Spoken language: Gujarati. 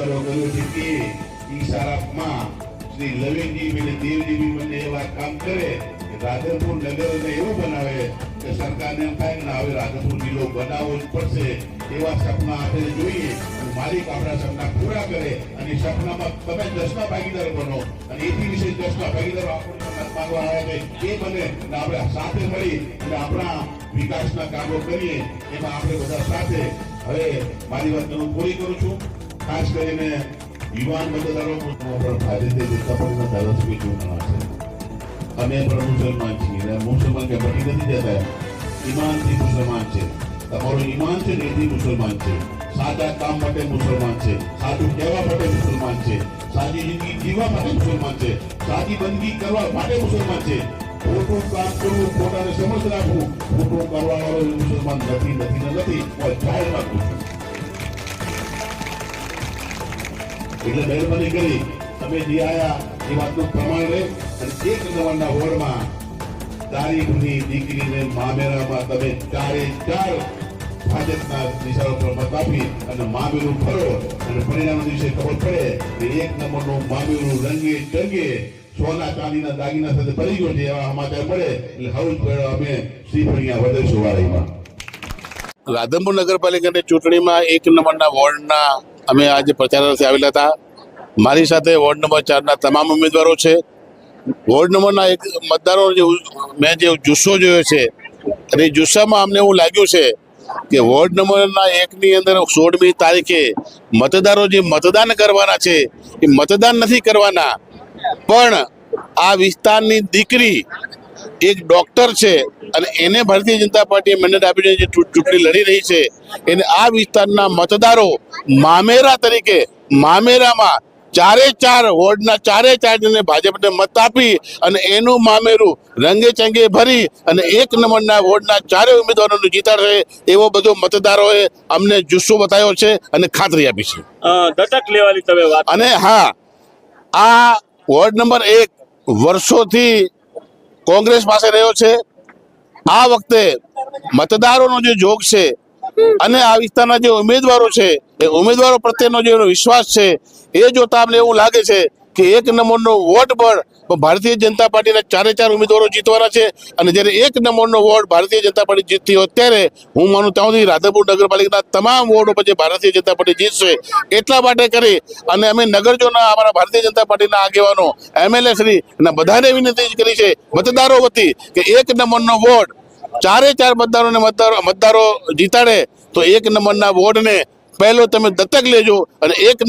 ઉમેદવારો કર્યો છે કે ઈશારામાં શ્રી લવિંગજી અને દેવજી બંને એવા કામ કરે કે રાધનપુર નગરને એવું બનાવે કે સરકારને એમ થાય કે હવે રાધનપુર જિલ્લો બનાવવો જ પડશે એવા સપના આપણે જોઈએ અને માલિક આપણા સપના પૂરા કરે અને સપનામાં તમે 10ના ભાગીદાર બનો અને એથી વિશે 10ના ભાગીદારો આપણને માંગવા આવે છે એ બને અને આપણે સાથે મળી અને આપણા વિકાસના કામો કરીએ એમાં આપણે બધા સાથે હવે મારી વાત હું પૂરી કરું છું ખાસ કરીને યુવાન મતદારો પણ ભારતીય જનતા પાર્ટીના ધારાસભ્ય ચૂંટણા છે અમે પણ મુસલમાન છીએ અને મુસલમાન કે બની નથી જતા ઈમાનથી મુસલમાન છે તમારું ઈમાન છે ને એથી મુસલમાન છે સાદા કામ માટે મુસલમાન છે સાદું કહેવા માટે મુસલમાન છે સાદી જિંદગી જીવવા માટે મુસલમાન છે સાદી બંદગી કરવા માટે મુસલમાન છે ખોટું કામ કરવું ખોટાને સમજ રાખવું ખોટું કરવા વાળો મુસલમાન નથી હું જાહેરમાં કહું છું એટલે મહેરબાની કરી તમે જે આયા એ વાતનું પ્રમાણ રહે અને 1 નંબરના વોર્ડમાં તારીખની દીકરીને મામેરામાં તમે 4 ભાજપના નિશાળો પર મત આપી અને મામેરું ફરો અને પરિણામ દિવસે ખબર પડે કે 1 નંબરનું મામેરું રંગે ચંગે સોના ચાંદીના દાગીના સાથે ભરી ગયો છે એવા સમાચાર મળે એટલે હવું પડે અમે શ્રીફળિયા વધીશું વાળીમાં રાધનપુર નગરપાલિકાની ચૂંટણીમાં 1 નંબરના વોર્ડના અમે આજે પ્રચારાર્થે આવેલા હતા મારી સાથે વોર્ડ નંબર 4ના તમામ ઉમેદવારો છે વોર્ડ નંબરના એક મતદારો મેં જે જુસ્સો જોયો છે અને જુસ્સામાં અમને એવું લાગ્યું છે કે વોર્ડ નંબરના 1ની અંદર 16મી તારીખે મતદારો જે મતદાન કરવાના છે એ મતદાન નથી કરવાના પણ આ વિસ્તારની દીકરી એક ડોક્ટર છે અને એને ભારતીય જનતા પાર્ટીએ મેન્ડેટ આપીને જે ચૂંટણી લડી રહી છે એને આ વિસ્તારના મતદારો મામેરા તરીકે મામેરામાં 4 વોર્ડના 4 જણને ભાજપને મત આપી અને એનું મામેરું રંગે ચંગે ભરી અને 1 નંબરના વોર્ડના 4 ઉમેદવારોને જીતાડશે એવો બધો મતદારોએ અમને જુસ્સો બતાવ્યો છે અને ખાતરી આપી છે દત્તક લેવાની તમે વાત અને હા આ વોર્ડ નંબર 1 વર્ષોથી કોંગ્રેસ પાસે રહ્યો છે આ વખતે મતદારોનો જે જોગ છે અને આ વિસ્તારના જે ઉમેદવારો છે એ ઉમેદવારો પ્રત્યેનો જે વિશ્વાસ છે એ જોતા અમને એવું લાગે છે કે 1 નંબરનો વોટ પણ ભારતીય જનતા પાર્ટીના 4 ઉમેદવારો જીતવાના છે અને જ્યારે 1 નંબરનો વોટ ભારતીય જનતા પાર્ટી જીતતી હોય ત્યારે હું માનું ત્યાં સુધી રાધનપુર નગરપાલિકાના તમામ વોર્ડો પછી ભારતીય જનતા પાર્ટી જીતશે એટલા માટે કરી અને અમે નગરજોના અમારા ભારતીય જનતા પાર્ટીના આગેવાનો MLA શ્રી અને બધાને વિનંતી કરી છે મતદારો વતી કે 1 નંબરનો વોટ 4 મતદારો જીતાડે તો 1 નંબરના વોર્ડને પહેલો તમે દત્તક લેજો અને 1